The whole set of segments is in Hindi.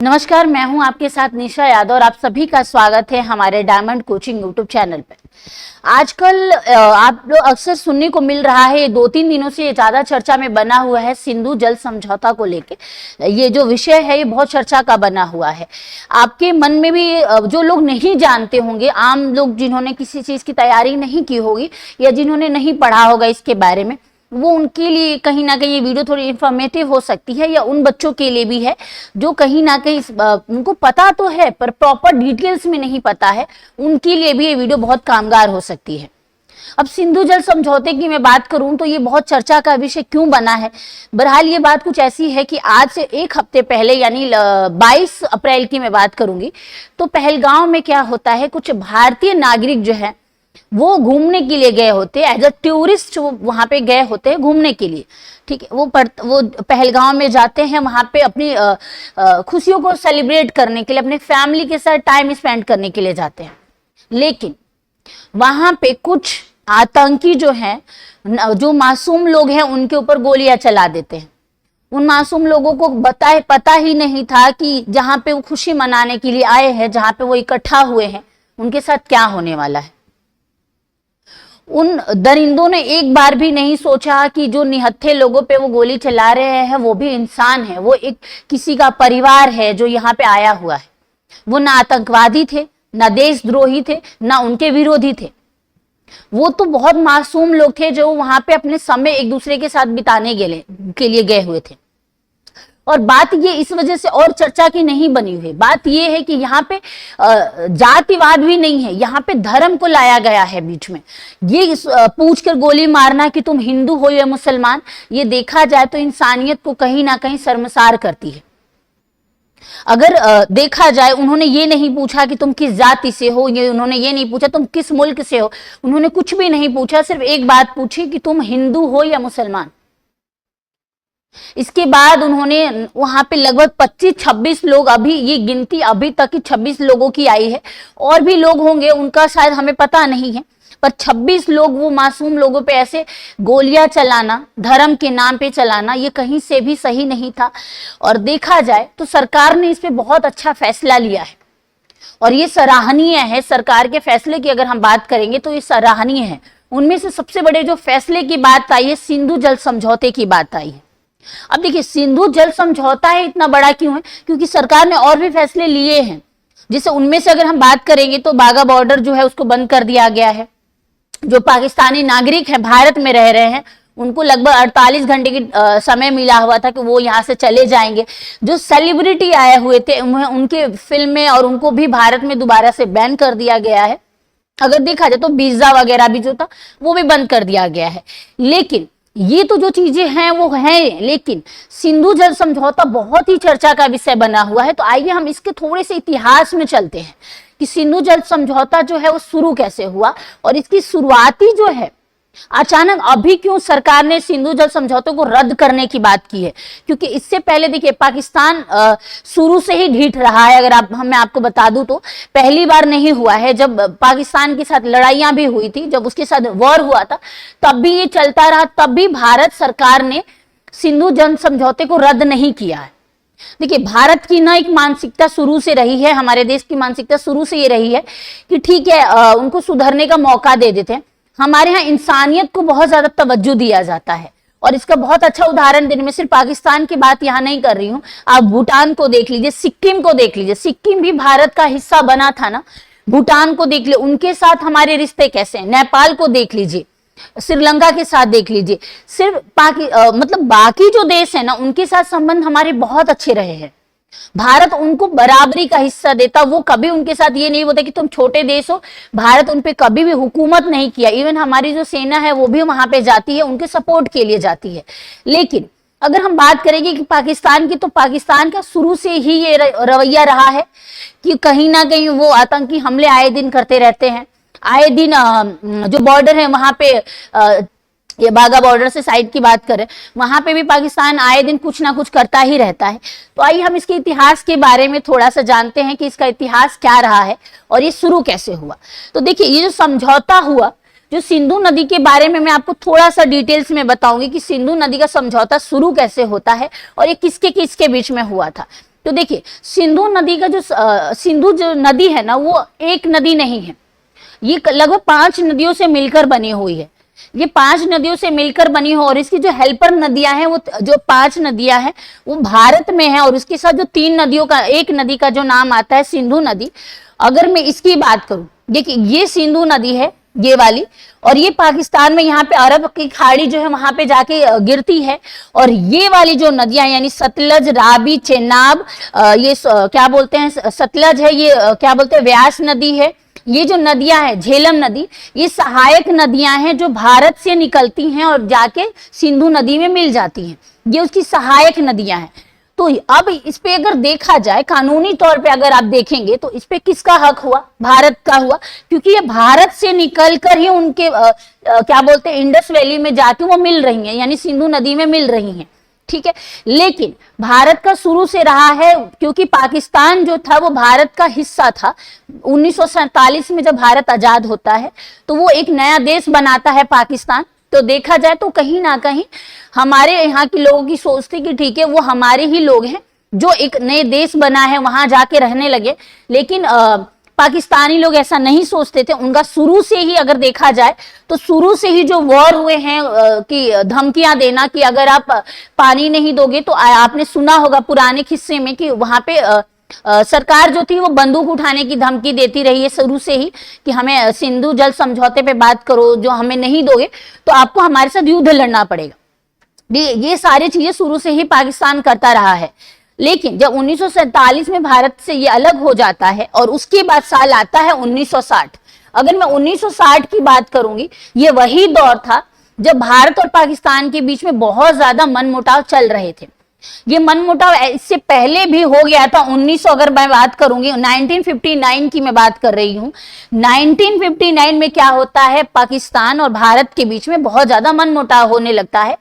नमस्कार, मैं हूं आपके साथ निशा यादव और आप सभी का स्वागत है हमारे डायमंड कोचिंग यूट्यूब चैनल पर। आजकल आप लोग अक्सर सुनने को मिल रहा है, 2-3 दिनों से ये ज्यादा चर्चा में बना हुआ है सिंधु जल समझौता को लेके। ये जो विषय है ये बहुत चर्चा का बना हुआ है। आपके मन में भी जो लोग नहीं जानते होंगे, आम लोग जिन्होंने किसी चीज की तैयारी नहीं की होगी या जिन्होंने नहीं पढ़ा होगा इसके बारे में, वो उनके लिए कहीं ना कहीं ये वीडियो थोड़ी इंफॉर्मेटिव हो सकती है, या उन बच्चों के लिए भी है जो कहीं ना कहीं उनको पता तो है पर प्रॉपर डिटेल्स में नहीं पता है, उनके लिए भी ये वीडियो बहुत कामगार हो सकती है। अब सिंधु जल समझौते की मैं बात करूं तो ये बहुत चर्चा का विषय क्यों बना है। बहरहाल ये बात कुछ ऐसी है कि आज से एक हफ्ते पहले यानी 22 अप्रैल की मैं बात करूंगी, तो पहलगांव में क्या होता है, कुछ भारतीय नागरिक जो है वो घूमने के लिए गए होते हैं, एज अ टूरिस्ट वहां पे गए होते हैं घूमने के लिए। ठीक है, वो पहलगांव में जाते हैं, वहां पे अपनी खुशियों को सेलिब्रेट करने के लिए, अपने फैमिली के साथ टाइम स्पेंड करने के लिए जाते हैं। लेकिन वहां पे कुछ आतंकी जो हैं, जो मासूम लोग हैं, उनके ऊपर गोलियां चला देते हैं। उन मासूम लोगों को पता ही नहीं था कि जहां पे वो खुशी मनाने के लिए आए हैं, जहां पे वो इकट्ठा हुए हैं, उनके साथ क्या होने वाला है। उन दरिंदों ने एक बार भी नहीं सोचा कि जो निहत्थे लोगों पे वो गोली चला रहे हैं वो भी इंसान है, वो एक किसी का परिवार है जो यहाँ पे आया हुआ है। वो ना आतंकवादी थे, ना देशद्रोही थे, ना उनके विरोधी थे। वो तो बहुत मासूम लोग थे जो वहां पे अपने समय एक दूसरे के साथ बिताने के लिए गए हुए थे। और बात ये इस वजह से और चर्चा की नहीं बनी हुई, बात ये है कि यहाँ पे जातिवाद भी नहीं है, यहाँ पे धर्म को लाया गया है बीच में। ये पूछकर गोली मारना कि तुम हिंदू हो या मुसलमान, ये देखा जाए तो इंसानियत को कहीं ना कहीं शर्मसार करती है। अगर देखा जाए, उन्होंने ये नहीं पूछा कि तुम किस जाति से हो, ये उन्होंने ये नहीं पूछा तुम किस मुल्क से हो, उन्होंने कुछ भी नहीं पूछा, सिर्फ एक बात पूछी कि तुम हिंदू हो या मुसलमान। इसके बाद उन्होंने वहां पे लगभग 25-26 लोग, अभी ये गिनती अभी तक की 26 लोगों की आई है, और भी लोग होंगे उनका शायद हमें पता नहीं है, पर 26 लोग वो मासूम लोगों पे ऐसे गोलियां चलाना, धर्म के नाम पे चलाना, ये कहीं से भी सही नहीं था। और देखा जाए तो सरकार ने इस पे बहुत अच्छा फैसला लिया है और ये सराहनीय है। सरकार के फैसले की अगर हम बात करेंगे तो ये सराहनीय है। उनमें से सबसे बड़े जो फैसले की बात आई है, सिंधु जल समझौते की बात आई है। अब देखिए, सिंधु जल समझौता है इतना बड़ा क्यों है, क्योंकि सरकार ने और भी फैसले लिए हैं। जैसे उनमें से अगर हम बात करेंगे तो बाघा बॉर्डर जो है उसको बंद कर दिया गया है। जो पाकिस्तानी नागरिक हैं, भारत में रह रहे हैं, उनको लगभग 48 घंटे की समय मिला हुआ था कि वो यहाँ से चले जाएंगे। जो सेलिब्रिटी आए हुए थे उनके फिल्में और उनको भी भारत में दोबारा से बैन कर दिया गया है। अगर देखा जाए तो वीजा वगैरह भी जो था वो भी बंद कर दिया गया है। लेकिन ये तो जो चीजें हैं वो हैं, लेकिन सिंधु जल समझौता बहुत ही चर्चा का विषय बना हुआ है। तो आइए हम इसके थोड़े से इतिहास में चलते हैं कि सिंधु जल समझौता जो है वो शुरू कैसे हुआ, और इसकी शुरुआती जो है अचानक अभी क्यों सरकार ने सिंधु जल समझौते को रद्द करने की बात की है। क्योंकि इससे पहले देखिए, पाकिस्तान शुरू से ही ढीठ रहा है। अगर मैं आपको बता दूं तो पहली बार नहीं हुआ है, जब पाकिस्तान के साथ लड़ाइयां भी हुई थी, जब उसके साथ वॉर हुआ था तब भी ये चलता रहा, तब भी भारत सरकार ने सिंधु जल समझौते को रद्द नहीं किया है। देखिए, भारत की ना एक मानसिकता शुरू से रही है, हमारे देश की मानसिकता शुरू से ये रही है कि ठीक है, उनको सुधरने का मौका दे देते हैं। हमारे यहाँ इंसानियत को बहुत ज्यादा तवज्जो दिया जाता है, और इसका बहुत अच्छा उदाहरण देने में सिर्फ पाकिस्तान की बात यहाँ नहीं कर रही हूँ, आप भूटान को देख लीजिए, सिक्किम को देख लीजिए। सिक्किम भी भारत का हिस्सा बना था ना। भूटान को देख लीजिए, उनके साथ हमारे रिश्ते कैसे हैं। नेपाल को देख लीजिए, श्रीलंका के साथ देख लीजिए। सिर्फ मतलब बाकी जो देश है ना, उनके साथ संबंध हमारे बहुत अच्छे रहे हैं। भारत उनको बराबरी का हिस्सा देता, वो कभी उनके साथ ये नहीं बोलता कि तुम छोटे देश हो। भारत उन पे कभी भी हुकूमत नहीं किया। इवन हमारी जो सेना है वो भी वहां पे जाती है, उनके सपोर्ट के लिए जाती है। लेकिन अगर हम बात करेंगे कि पाकिस्तान की, तो पाकिस्तान का शुरू से ही ये रवैया रहा है कि कहीं ना कहीं वो आतंकी हमले आए दिन करते रहते हैं। आए दिन जो बॉर्डर है वहां पे, ये बाघा बॉर्डर से साइड की बात करें, वहां पे भी पाकिस्तान आए दिन कुछ ना कुछ करता ही रहता है। तो आइए हम इसके इतिहास के बारे में थोड़ा सा जानते हैं कि इसका इतिहास क्या रहा है और ये शुरू कैसे हुआ। तो देखिए, ये जो समझौता हुआ, जो सिंधु नदी के बारे में मैं आपको थोड़ा सा डिटेल्स में बताऊंगी कि सिंधु नदी का समझौता शुरू कैसे होता है और ये किसके किसके बीच में हुआ था। तो देखिए सिंधु नदी का जो सिंधु जो नदी है ना, वो एक नदी नहीं है, ये लगभग 5 नदियों से मिलकर बनी हुई है। ये 5 नदियों से मिलकर बनी हो, और इसकी जो हेल्पर नदियां हैं, वो जो 5 नदियां हैं वो भारत में है, और इसके साथ जो 3 नदियों का, एक नदी का जो नाम आता है सिंधु नदी। अगर मैं इसकी बात करूं, देखिए ये सिंधु नदी है ये वाली, और ये पाकिस्तान में यहाँ पे अरब की खाड़ी जो है वहां पे जाके गिरती है। और ये वाली जो नदियां यानी सतलज, रावी, चेनाब, ये क्या बोलते हैं, सतलज है, ये क्या बोलते हैं, व्यास नदी है। ये जो नदियां हैं, झेलम नदी, ये सहायक नदियां हैं जो भारत से निकलती हैं और जाके सिंधु नदी में मिल जाती हैं। ये उसकी सहायक नदियां हैं। तो अब इस पे अगर देखा जाए कानूनी तौर पे, अगर आप देखेंगे तो इस पे किसका हक हुआ? भारत का हुआ, क्योंकि ये भारत से निकलकर ही उनके क्या बोलते हैं, इंडस वैली में जाके वो मिल रही हैं, यानी सिंधु नदी में मिल रही हैं। ठीक है, लेकिन भारत का शुरू से रहा है, क्योंकि पाकिस्तान जो था वो भारत का हिस्सा था। 1947 में जब भारत आजाद होता है तो वो एक नया देश बनाता है पाकिस्तान। तो देखा जाए तो कहीं ना कहीं हमारे यहाँ के लोगों की सोच थी कि ठीक है, वो हमारे ही लोग हैं, जो एक नए देश बना है वहां जाके रहने लगे। लेकिन पाकिस्तानी लोग ऐसा नहीं सोचते थे। उनका शुरू से ही अगर देखा जाए तो शुरू से ही जो वॉर हुए हैं कि धमकियां देना कि अगर आप पानी नहीं दोगे तो, आपने सुना होगा पुराने किस्से में कि वहां पे सरकार जो थी वो बंदूक उठाने की धमकी देती रही है शुरू से ही कि हमें सिंधु जल समझौते पे बात करो, जो हमें नहीं दोगे तो आपको हमारे साथ युद्ध लड़ना पड़ेगा। ये सारी चीजें शुरू से ही पाकिस्तान करता रहा है। लेकिन जब 1947 में भारत से ये अलग हो जाता है और उसके बाद साल आता है 1960। अगर मैं 1960 की बात करूंगी, ये वही दौर था जब भारत और पाकिस्तान के बीच में बहुत ज्यादा मनमुटाव चल रहे थे। ये मनमुटाव इससे पहले भी हो गया था। 1900 अगर मैं बात करूंगी, 1959 की मैं बात कर रही हूं। 1959 में क्या होता है, पाकिस्तान और भारत के बीच में बहुत ज्यादा मनमुटाव होने लगता है,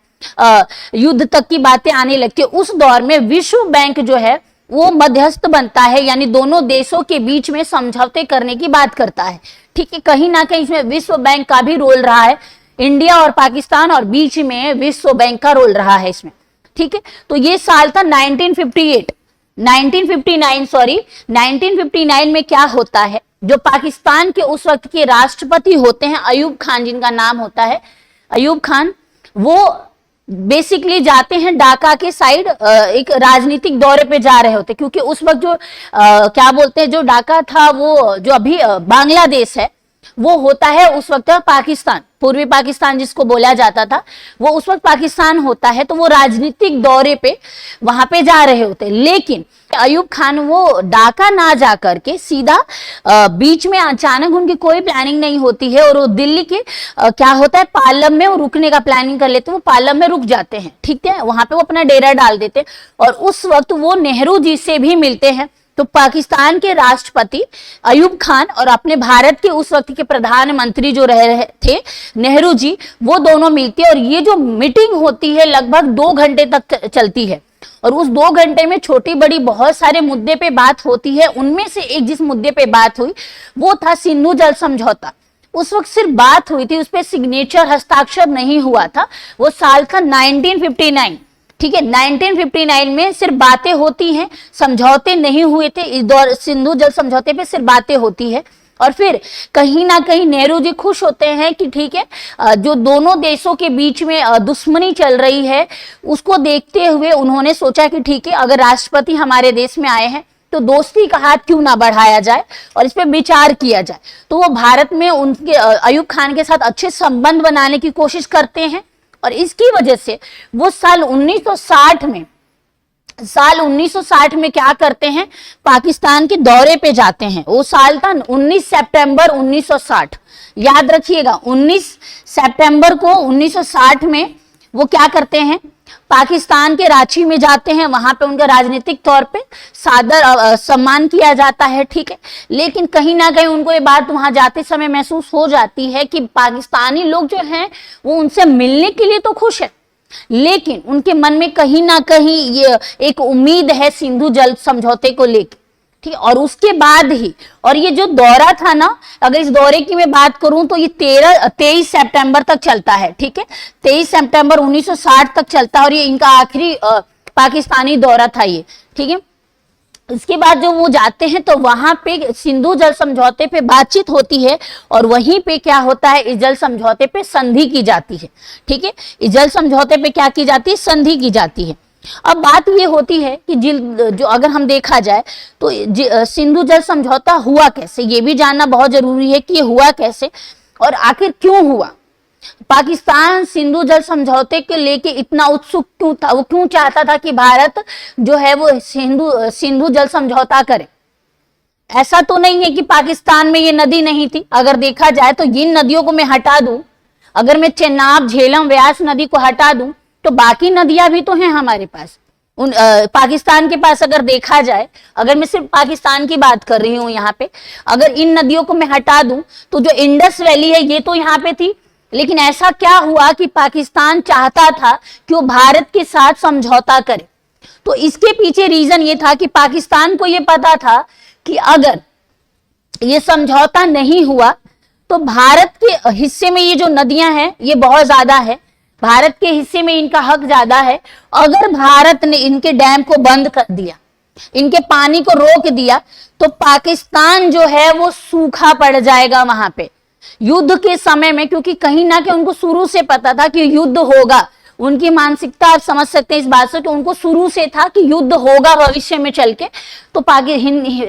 युद्ध तक की बातें आने लगती है। उस दौर में विश्व बैंक जो है वो मध्यस्थ बनता है, यानी दोनों देशों के बीच में समझौते करने की बात करता है। ठीक है, कहीं ना कहीं इसमें विश्व बैंक का भी रोल रहा है। इंडिया और पाकिस्तान और बीच में विश्व बैंक का रोल रहा है इसमें। ठीक है, तो ये साल था 1959 में क्या होता है, जो पाकिस्तान के उस वक्त के राष्ट्रपति होते हैं अयूब खान, जिनका नाम होता है अयूब खान, वो बेसिकली जाते हैं ढाका के साइड, एक राजनीतिक दौरे पे जा रहे होते, क्योंकि उस वक्त जो क्या बोलते हैं, जो ढाका था वो जो अभी बांग्लादेश है वो होता है उस वक्त पाकिस्तान, पूर्वी पाकिस्तान जिसको बोला जाता था, वो उस वक्त पाकिस्तान होता है। तो वो राजनीतिक दौरे पे वहां पे जा रहे होते, लेकिन अयूब खान वो ढाका ना जा करके सीधा बीच में अचानक उनकी कोई प्लानिंग नहीं होती है और वो दिल्ली के क्या होता है, पालम में वो रुकने का प्लानिंग कर लेते हैं। वो पालम में रुक जाते हैं, ठीक है, वहां पे वो अपना डेरा डाल देते हैं। और उस वक्त वो नेहरू जी से भी मिलते हैं। तो पाकिस्तान के राष्ट्रपति अयूब खान और अपने भारत के उस वक्त के प्रधानमंत्री जो रहे थे नेहरू जी, वो दोनों मिलते हैं। और ये जो मीटिंग होती है लगभग 2 घंटे तक चलती है, और उस 2 घंटे में छोटी बड़ी बहुत सारे मुद्दे पे बात होती है। उनमें से एक जिस मुद्दे पे बात हुई वो था सिंधु जल समझौता। उस वक्त सिर्फ बात हुई थी, उस पर सिग्नेचर, हस्ताक्षर नहीं हुआ था। वो साल था 1959। ठीक है, 1959 में सिर्फ बातें होती हैं, समझौते नहीं हुए थे। इस दौर सिंधु जल समझौते पे सिर्फ बातें होती है। और फिर कहीं ना कहीं नेहरू जी खुश होते हैं कि ठीक है, जो दोनों देशों के बीच में दुश्मनी चल रही है उसको देखते हुए उन्होंने सोचा कि ठीक है, अगर राष्ट्रपति हमारे देश में आए हैं तो दोस्ती का हाथ क्यों ना बढ़ाया जाए और इस पे विचार किया जाए। तो वो भारत में उनके अयूब खान के साथ अच्छे संबंध बनाने की कोशिश करते हैं। और इसकी वजह से वो साल 1960 में क्या करते हैं, पाकिस्तान के दौरे पे जाते हैं। वो साल था 19 सितंबर 1960, याद रखिएगा। 19 सितंबर को 1960 में वो क्या करते हैं, पाकिस्तान के रांची में जाते हैं। वहां पे उनका राजनीतिक तौर पे सादर सम्मान किया जाता है। ठीक है, लेकिन कहीं ना कहीं उनको ये बात वहां जाते समय महसूस हो जाती है कि पाकिस्तानी लोग जो हैं वो उनसे मिलने के लिए तो खुश है, लेकिन उनके मन में कहीं ना कहीं ये एक उम्मीद है सिंधु जल समझौते को लेकर। ठीक है, और उसके बाद ही, और ये जो दौरा था ना, अगर इस दौरे की मैं बात करूं तो ये 23 सितंबर तक चलता है। ठीक है, 23 सितंबर 1960 तक चलता है और ये इनका आखिरी पाकिस्तानी दौरा था ये। ठीक है, इसके बाद जो वो जाते हैं तो वहां पे सिंधु जल समझौते पे बातचीत होती है और वहीं पे क्या होता है, इस जल समझौते पे संधि की जाती है। ठीक है, इस जल समझौते पे क्या की जाती है, संधि की जाती है। अब बात ये होती है कि जो अगर हम देखा जाए तो सिंधु जल समझौता हुआ कैसे, ये भी जानना बहुत जरूरी है कि ये हुआ कैसे और आखिर क्यों हुआ। पाकिस्तान सिंधु जल समझौते के लेके इतना उत्सुक क्यों था, वो क्यों चाहता था कि भारत जो है वो सिंधु जल समझौता करे। ऐसा तो नहीं है कि पाकिस्तान में ये नदी नहीं थी, अगर देखा जाए तो इन नदियों को मैं हटा दूं, अगर मैं चेनाब, झेलम, व्यास नदी को हटा दूं तो बाकी नदियां भी तो हैं हमारे पास। पाकिस्तान के पास अगर देखा जाए, अगर मैं सिर्फ पाकिस्तान की बात कर रही हूं यहाँ पे, अगर इन नदियों को मैं हटा दूं तो जो इंडस वैली है ये तो यहाँ पे थी। लेकिन ऐसा क्या हुआ कि पाकिस्तान चाहता था कि वो भारत के साथ समझौता करे। तो इसके पीछे रीजन ये था कि पाकिस्तान को ये पता था कि अगर ये समझौता नहीं हुआ तो भारत के हिस्से में ये जो नदियां हैं ये बहुत ज्यादा है, भारत के हिस्से में इनका हक ज्यादा है। अगर भारत ने इनके डैम को बंद कर दिया, इनके पानी को रोक दिया तो पाकिस्तान जो है वो सूखा पड़ जाएगा वहां पे युद्ध के समय में, क्योंकि कहीं ना कहीं उनको शुरू से पता था कि युद्ध होगा। उनकी मानसिकता आप समझ सकते हैं इस बात से कि उनको शुरू से था कि युद्ध होगा भविष्य में चल के। तो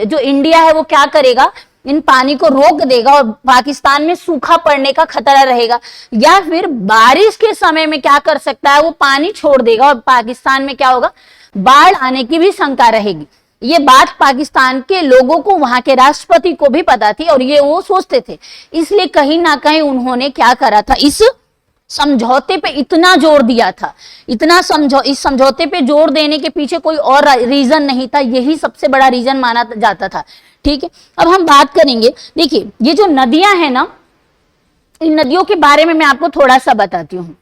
जो इंडिया है वो क्या करेगा, इन पानी को रोक देगा और पाकिस्तान में सूखा पड़ने का खतरा रहेगा, या फिर बारिश के समय में क्या कर सकता है, वो पानी छोड़ देगा और पाकिस्तान में क्या होगा, बाढ़ आने की भी शंका रहेगी। ये बात पाकिस्तान के लोगों को, वहां के राष्ट्रपति को भी पता थी और ये वो सोचते थे। इसलिए कहीं ना कहीं उन्होंने क्या करा था, इस समझौते पे इतना जोर दिया था, इस समझौते पे जोर देने के पीछे कोई और रीजन नहीं था, यही सबसे बड़ा रीजन माना जाता था। ठीक है, अब हम बात करेंगे, देखिए ये जो नदियां हैं ना, इन नदियों के बारे में मैं आपको थोड़ा सा बताती हूँ।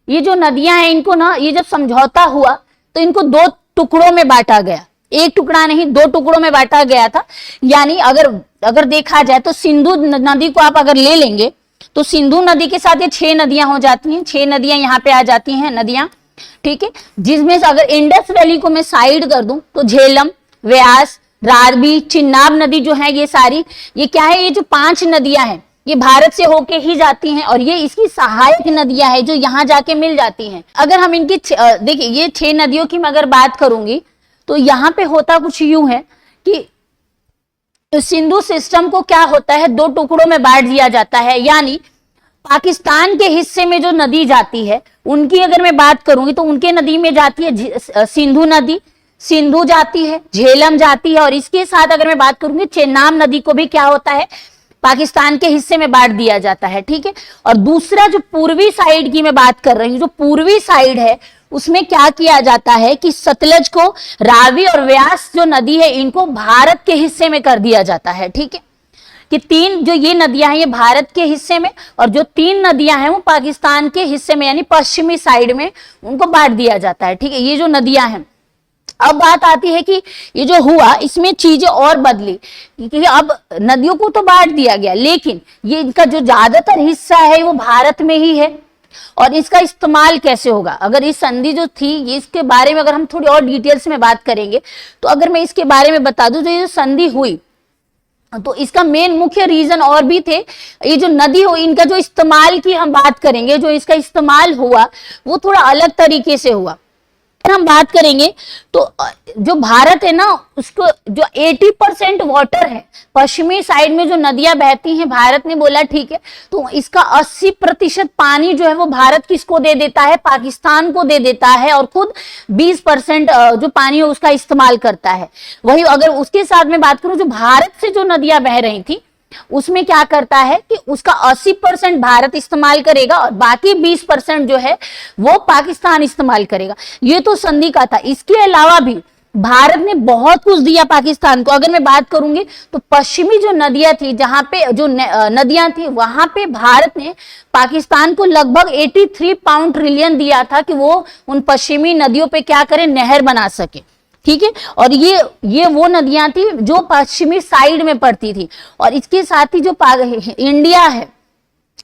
ये जो नदियां हैं इनको ना, ये जब समझौता हुआ तो इनको 2 टुकड़ों में बांटा गया, एक टुकड़ा नहीं 2 टुकड़ों में बांटा गया था। यानी अगर देखा जाए तो सिंधु नदी को आप अगर ले लेंगे तो सिंधु नदी के साथ ये 6 नदियां हो जाती हैं, 6 नदियां यहाँ पे आ जाती हैं नदियां। ठीक है, जिसमें से अगर इंडस वैली को मैं साइड कर दूं तो झेलम, व्यास, रावी, चिन्नाब नदी जो है ये सारी, ये क्या है, ये जो 5 नदियां हैं ये भारत से होके ही जाती हैं और ये इसकी सहायक नदियां हैं जो यहाँ जाके मिल जाती हैं। अगर हम इनकी देखिए ये 6 नदियों की मैं अगर बात करूंगी तो यहाँ पे होता कुछ यूं है कि सिंधु सिस्टम को क्या होता है, 2 टुकड़ों में बांट दिया जाता है। यानी पाकिस्तान के हिस्से में जो नदी जाती है उनकी अगर मैं बात करूंगी तो उनके नदी में जाती है सिंधु नदी, सिंधु जाती है, झेलम जाती है और इसके साथ अगर मैं बात करूंगी चेनाब नदी को भी क्या होता है, पाकिस्तान के हिस्से में बांट दिया जाता है। ठीक है, और दूसरा जो पूर्वी साइड की मैं बात कर रही हूँ, जो पूर्वी साइड है उसमें क्या किया जाता है कि सतलज को, रावी और व्यास जो नदी है इनको भारत के हिस्से में कर दिया जाता है। ठीक है, कि 3 जो ये नदियां हैं ये भारत के हिस्से में और जो 3 नदियां हैं वो पाकिस्तान के हिस्से में यानी पश्चिमी साइड में उनको बांट दिया जाता है। ठीक है, ये जो नदियां हैं। अब बात आती है कि ये जो हुआ इसमें चीजें और बदली, क्योंकि अब नदियों को तो बांट दिया गया लेकिन ये इनका जो ज्यादातर हिस्सा है वो भारत में ही है और इसका इस्तेमाल कैसे होगा। अगर इस संधि जो थी ये, इसके बारे में अगर हम थोड़ी और डिटेल्स में बात करेंगे तो अगर मैं इसके बारे में बता दूं तो ये जो संधि हुई तो इसका मेन मुख्य रीजन और भी थे। ये जो नदी हो इनका जो इस्तेमाल की हम बात करेंगे, जो इसका इस्तेमाल हुआ वो थोड़ा अलग तरीके से हुआ। हम बात करेंगे तो जो भारत है ना उसको जो 80% वाटर है, पश्चिमी साइड में जो नदियां बहती हैं, भारत ने बोला ठीक है तो इसका 80% पानी जो है वो भारत किसको दे देता है, पाकिस्तान को दे देता है और खुद 20% जो पानी है उसका इस्तेमाल करता है। वही अगर उसके साथ में बात करूं जो भारत से जो नदियां बह रही थी उसमें क्या करता है कि उसका 80% भारत इस्तेमाल करेगा और बाकी 20% जो है वो पाकिस्तान इस्तेमाल करेगा। ये तो संधि का था। इसके अलावा भी भारत ने बहुत कुछ दिया पाकिस्तान को। अगर मैं बात करूंगी तो पश्चिमी जो नदियां थी, जहां पे जो नदियां थी वहां पे भारत ने पाकिस्तान को लगभग 83 पाउंड ट्रिलियन दिया था कि वो उन पश्चिमी नदियों पे क्या करे, नहर बना सके। ठीक है, और ये वो नदियां थी जो पश्चिमी साइड में पड़ती थी और इसके साथ ही जो इंडिया है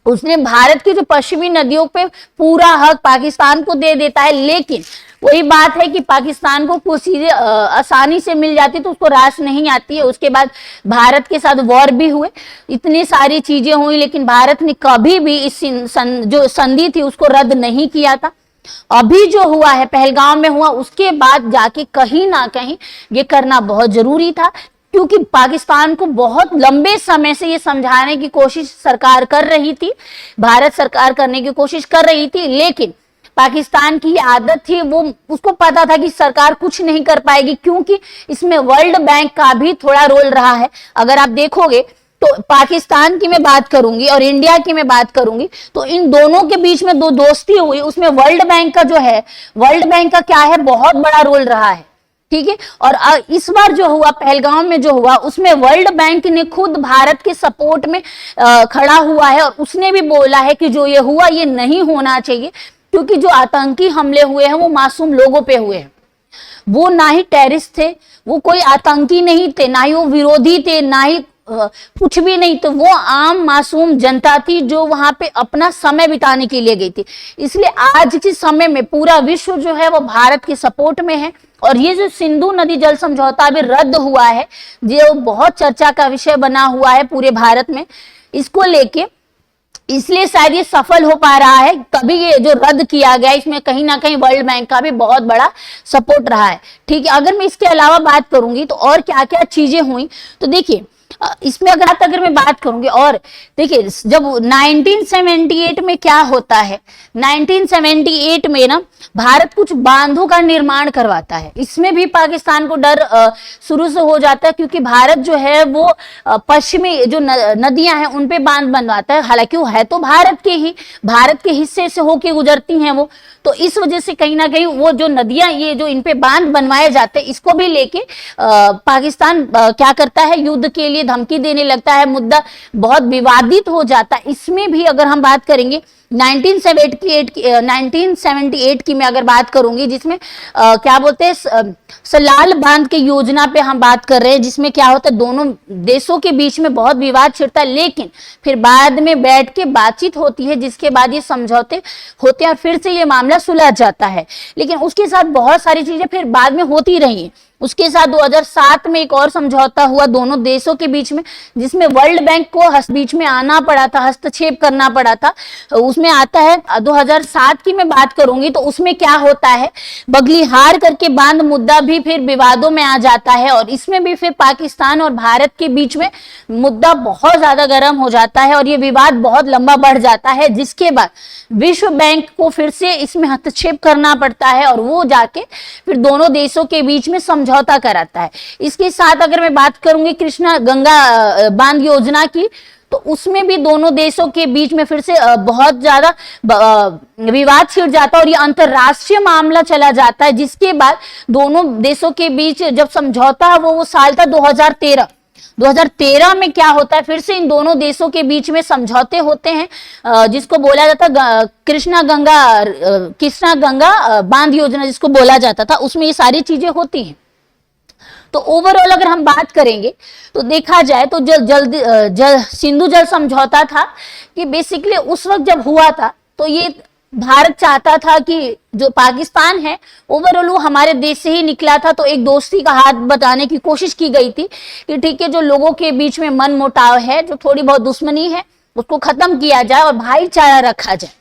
उसने भारत की जो पश्चिमी नदियों पे पूरा हक पाकिस्तान को दे देता है, लेकिन वही बात है कि पाकिस्तान को कुछ चीजें आसानी से मिल जाती तो उसको रास नहीं आती है। उसके बाद भारत के साथ वॉर भी हुए, इतनी सारी चीजें हुई, लेकिन भारत ने कभी भी इस जो संधि थी उसको रद्द नहीं किया था। अभी जो हुआ है पहलगाम में हुआ, उसके बाद जाके कहीं ना कहीं ये करना बहुत जरूरी था, क्योंकि पाकिस्तान को बहुत लंबे समय से ये समझाने की कोशिश सरकार कर रही थी, भारत सरकार करने की कोशिश कर रही थी, लेकिन पाकिस्तान की आदत थी, वो उसको पता था कि सरकार कुछ नहीं कर पाएगी, क्योंकि इसमें वर्ल्ड बैंक का भी थोड़ा रोल रहा है। अगर आप देखोगे तो पाकिस्तान की मैं बात करूंगी और इंडिया की मैं बात करूंगी, तो इन दोनों के बीच में दो दोस्ती हुई, उसमें वर्ल्ड बैंक का जो है, वर्ल्ड बैंक का क्या है, बहुत बड़ा रोल रहा है, ठीक है। और इस बार जो हुआ पहलगाम में जो हुआ, उसमें वर्ल्ड बैंक ने खुद भारत के सपोर्ट में खड़ा हुआ है, और उसने भी बोला है कि जो ये हुआ ये नहीं होना चाहिए, क्योंकि जो आतंकी हमले हुए हैं वो मासूम लोगों पे हुए हैं। वो ना ही टेररिस्ट थे, वो कोई आतंकी नहीं थे, ना ही वो विरोधी थे, ना ही कुछ भी नहीं, तो वो आम मासूम जनता थी जो वहां पे अपना समय बिताने के लिए गई थी। इसलिए आज के समय में पूरा विश्व जो है वो भारत के सपोर्ट में है। और ये जो सिंधु नदी जल समझौता अभी रद्द हुआ है, जो बहुत चर्चा का विषय बना हुआ है पूरे भारत में, इसको लेके इसलिए शायद ये सफल हो पा रहा है, तभी ये जो रद्द किया गया, इसमें कहीं ना कहीं वर्ल्ड बैंक का भी बहुत बड़ा सपोर्ट रहा है, ठीक है। अगर मैं इसके अलावा बात करूंगी तो और क्या क्या चीजें हुई, तो देखिए इसमें अगर मैं बात करूंगी, और देखिए जब 1978 में क्या होता है, 1978 में ना भारत कुछ बांधों का निर्माण करवाता है। इसमें भी पाकिस्तान को डर शुरू से हो जाता है, क्योंकि भारत जो है वो पश्चिमी जो नदियां हैं उन पे बांध बनवाता है, हालांकि वो है तो भारत के हिस्से से होके गुजरती हैं वो, तो इस वजह से कहीं ना कहीं वो जो नदियां, ये जो इन पे बांध बनवाए जाते हैं, इसको भी लेके पाकिस्तान क्या करता है, युद्ध के लिए धमकी देने लगता है, मुद्दा बहुत विवादित हो जाता है। इसमें भी अगर हम बात करेंगे 1978 की मैं अगर बात करूंगी, जिसमें क्या बोलते हैं सलाल बांध के योजना पे हम बात कर रहे हैं, जिसमें क्या होता है दोनों देशों के बीच में बहुत विवाद छिड़ता है, लेकिन फिर बाद में बैठ के बातचीत होती है, जिसके बाद ये समझौते होते हैं और फिर से ये मामला सुलझ जाता है। लेकिन उसके साथ बहुत सारी चीजें फिर बाद में होती रही। उसके साथ 2007 में एक और समझौता हुआ दोनों देशों के बीच में, जिसमें वर्ल्ड बैंक को बीच में आना पड़ा था, हस्तक्षेप करना पड़ा था। उसमें आता है 2007 की मैं बात करूंगी, तो उसमें क्या होता है, बगलिहार करके बांध मुद्दा भी फिर विवादों में आ जाता है, और इसमें भी फिर पाकिस्तान और भारत के बीच में मुद्दा बहुत ज्यादा गर्म हो जाता है और ये विवाद बहुत लंबा बढ़ जाता है, जिसके बाद विश्व बैंक को फिर से इसमें हस्तक्षेप करना पड़ता है और वो जाके फिर दोनों देशों के बीच में समझौता कराता है। इसके साथ अगर मैं बात करूंगी कृष्णा गंगा बांध योजना की, तो उसमें भी दोनों देशों के बीच में फिर से बहुत ज्यादा विवाद छिड़ जाता है और ये अंतरराष्ट्रीय मामला चला जाता है, जिसके बाद दोनों देशों के बीच जब समझौता वो साल था 2013 में क्या होता है, फिर से इन दोनों देशों के बीच में समझौते होते हैं, जिसको बोला जाता है कृष्णा गंगा बांध योजना जिसको बोला जाता था, उसमें ये सारी चीजें होती हैं। तो ओवरऑल अगर हम बात करेंगे तो देखा जाए तो सिंधु जल समझौता था कि बेसिकली उस वक्त जब हुआ था तो ये भारत चाहता था कि जो पाकिस्तान है ओवरऑल वो हमारे देश से ही निकला था, तो एक दोस्ती का हाथ बताने की कोशिश की गई थी कि ठीक है, जो लोगों के बीच में मन मुटाव है, जो थोड़ी बहुत दुश्मनी है, उसको खत्म किया जाए और भाईचारा रखा जाए।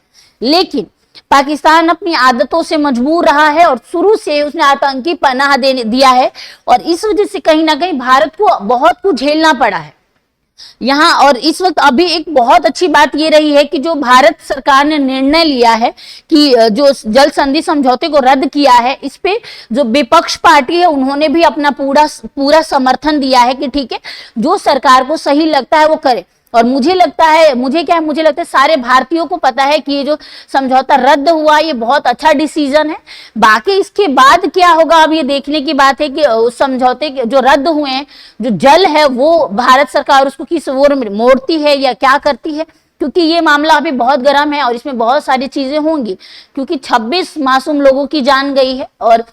लेकिन पाकिस्तान अपनी आदतों से मजबूर रहा है और शुरू से उसने आतंकी पनाह दिया है, और इस वजह से कहीं ना कहीं भारत को बहुत कुछ झेलना पड़ा है यहाँ। और इस वक्त अभी एक बहुत अच्छी बात ये रही है कि जो भारत सरकार ने निर्णय लिया है कि जो जल संधि समझौते को रद्द किया है, इस पे जो विपक्ष पार्टी है उन्होंने भी अपना पूरा समर्थन दिया है कि ठीक है, जो सरकार को सही लगता है वो करे। और मुझे लगता है सारे भारतीयों को पता है कि ये जो समझौता रद्द हुआ ये बहुत अच्छा डिसीजन है। बाकी इसके बाद क्या होगा अब ये देखने की बात है कि उस समझौते के जो रद्द हुए हैं, जो जल है वो भारत सरकार उसको किस ओर मोड़ती है या क्या करती है, क्योंकि ये मामला अभी बहुत गर्म है और इसमें बहुत सारी चीजें होंगी, क्योंकि 26 मासूम लोगों की जान गई है और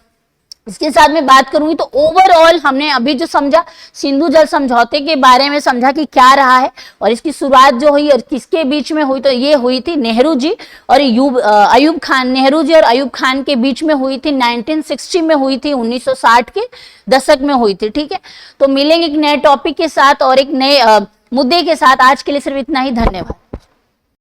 इसके साथ में बात करूंगी तो ओवरऑल हमने अभी जो समझा, सिंधु जल समझौते के बारे में समझा कि क्या रहा है और इसकी शुरुआत जो हुई और किसके बीच में हुई, तो ये हुई थी नेहरू जी और अयूब खान, नेहरू जी और अयूब खान के बीच में हुई थी, 1960 में हुई थी, 1960 के दशक में हुई थी। ठीक है, तो मिलेंगे एक नए टॉपिक के साथ और एक नए मुद्दे के साथ। आज के लिए सिर्फ इतना ही, धन्यवाद।